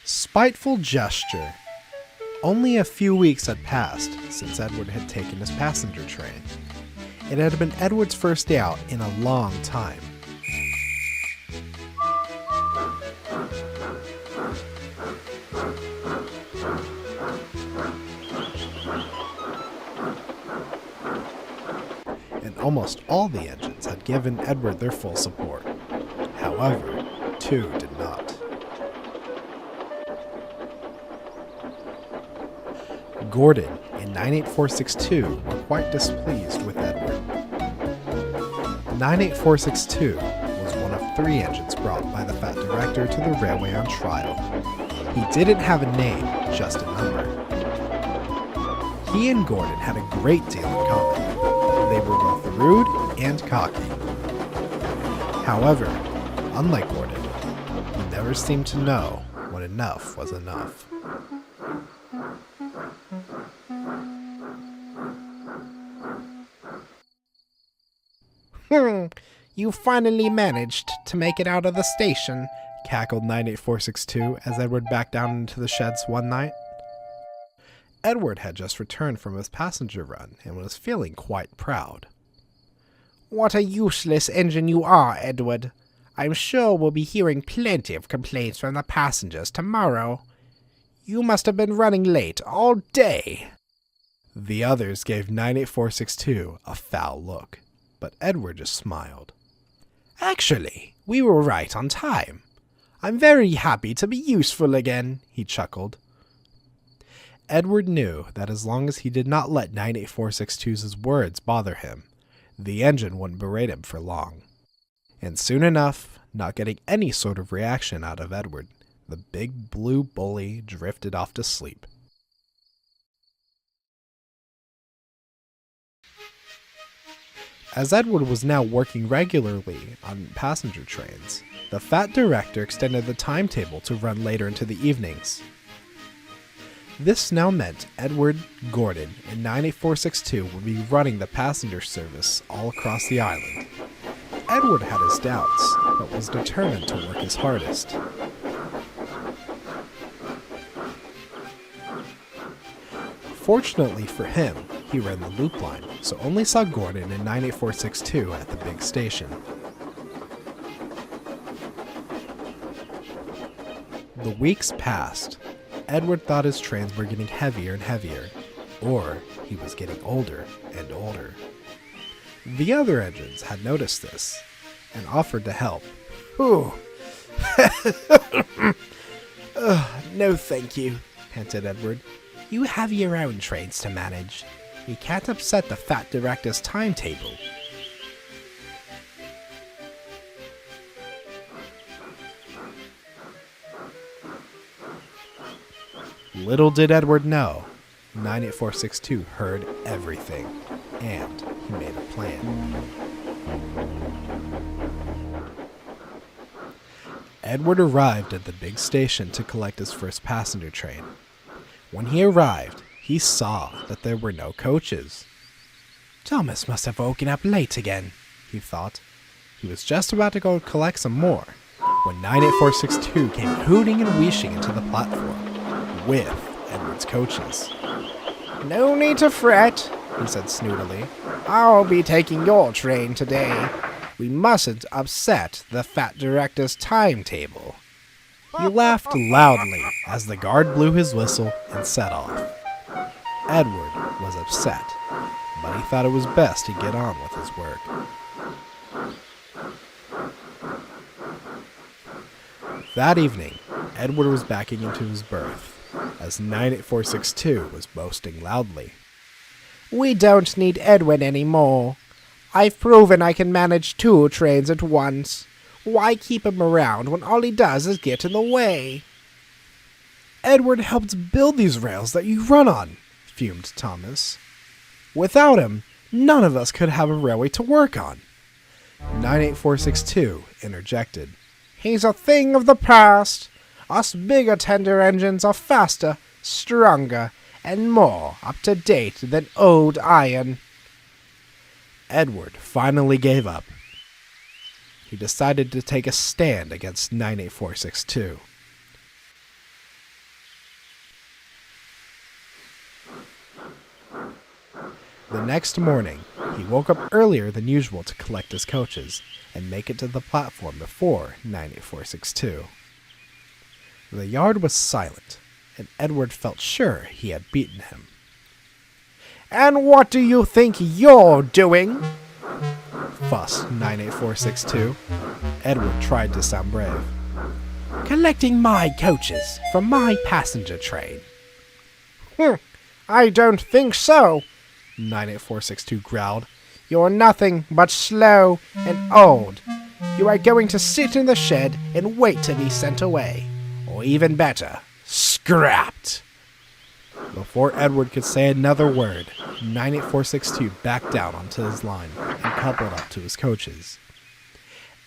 Spiteful Gesture. Only a few weeks had passed since Edward had taken his passenger train. It had been Edward's first day out in a long time. And almost all the engines had given Edward their full support. However, two did not. Gordon and 98462 were quite displeased with Edward. 98462 was one of 3 engines brought by the Fat Director to the railway on trial. He didn't have a name, just a number. He and Gordon had a great deal in common. They were both rude and cocky. However, unlike Gordon, he never seemed to know when enough was enough. You finally managed to make it out of the station, cackled 98462 as Edward backed down into the sheds one night. Edward had just returned from his passenger run and was feeling quite proud. What a useless engine you are, Edward. I'm sure we'll be hearing plenty of complaints from the passengers tomorrow. You must have been running late all day. The others gave 98462 a foul look, but Edward just smiled. Actually, we were right on time. I'm very happy to be useful again, he chuckled. Edward knew that as long as he did not let 98462's words bother him, the engine wouldn't berate him for long. And soon enough, not getting any sort of reaction out of Edward, the big blue bully drifted off to sleep. As Edward was now working regularly on passenger trains, the Fat Director extended the timetable to run later into the evenings. This now meant Edward, Gordon, and 98462 would be running the passenger service all across the island. Edward had his doubts, but was determined to work his hardest. Fortunately for him, he ran the loop line, so only saw Gordon and 98462 at the big station. The weeks passed. Edward thought his trains were getting heavier and heavier, or he was getting older and older. The other engines had noticed this, and offered to help. Ooh. No thank you, panted Edward. You have your own trains to manage. We can't upset the Fat Director's timetable. Little did Edward know, 98462 heard everything, and he made a plan. Edward arrived at the big station to collect his first passenger train. When he arrived, he saw that there were no coaches. Thomas must have woken up late again, he thought. He was just about to go collect some more, when 98462 came hooting and wheeshing into the platform, with Edward's coaches. No need to fret, he said snootily. I'll be taking your train today. We mustn't upset the Fat Director's timetable. He laughed loudly as the guard blew his whistle and set off. Edward was upset, but he thought it was best to get on with his work. That evening, Edward was backing into his berth, as 98462 was boasting loudly. We don't need Edward anymore. I've proven I can manage 2 trains at once. Why keep him around when all he does is get in the way? Edward helped build these rails that you run on, fumed Thomas. Without him, none of us could have a railway to work on. 98462 interjected. He's a thing of the past. Us bigger tender engines are faster, stronger, and more up-to-date than old iron. Edward finally gave up. He decided to take a stand against 98462. The next morning, he woke up earlier than usual to collect his coaches and make it to the platform before 98462. The yard was silent, and Edward felt sure he had beaten him. And what do you think you're doing? Fussed 98462. Edward tried to sound brave. Collecting my coaches from my passenger train. I don't think so, 98462 growled. You're nothing but slow and old. You are going to sit in the shed and wait to be sent away. Or even better, scrapped. Before Edward could say another word, 98462 backed down onto his line and coupled up to his coaches.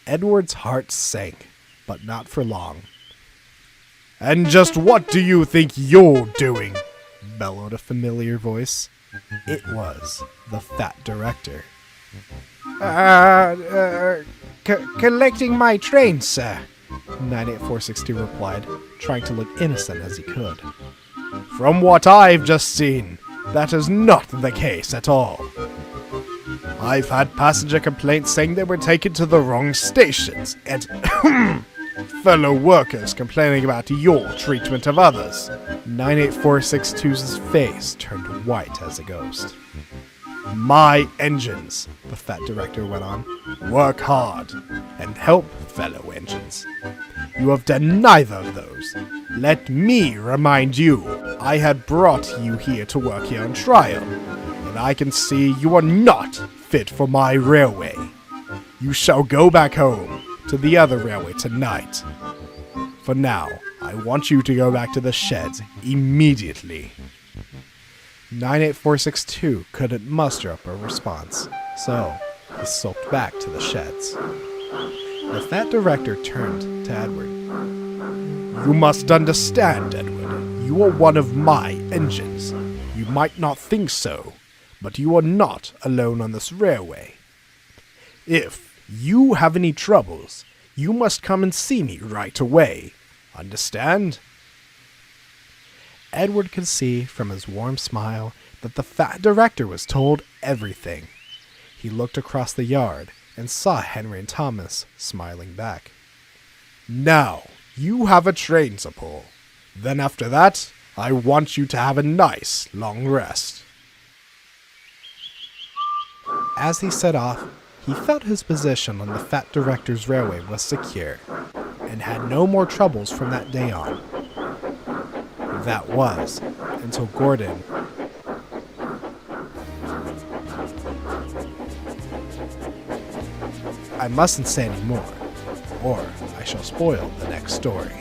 Edward's heart sank, but not for long. And just what do you think you're doing? Bellowed a familiar voice. It was the fat director. Collecting my train, sir, 98462 replied, trying to look innocent as he could. From what I've just seen, that is not the case at all. I've had passenger complaints saying they were taken to the wrong stations, and fellow workers complaining about your treatment of others. 98462's face turned white as a ghost. My engines, the fat director went on, work hard and help fellow engines. You have done neither of those. Let me remind you, I had brought you here to work here on trial, and I can see you are not fit for my railway. You shall go back home to the other railway tonight. For now, I want you to go back to the sheds immediately. 98462 couldn't muster up a response, so he sulked back to the sheds. The fat director turned to Edward. You must understand, Edward, you are one of my engines. You might not think so, but you are not alone on this railway. If you have any troubles, you must come and see me right away. Understand? Edward could see from his warm smile that the fat director was told everything. He looked across the yard and saw Henry and Thomas smiling back. Now, you have a train to pull. Then after that, I want you to have a nice long rest. As he set off, he felt his position on the fat director's railway was secure, and had no more troubles from that day on. That was, until Gordon... I mustn't say any more, or I shall spoil the next story.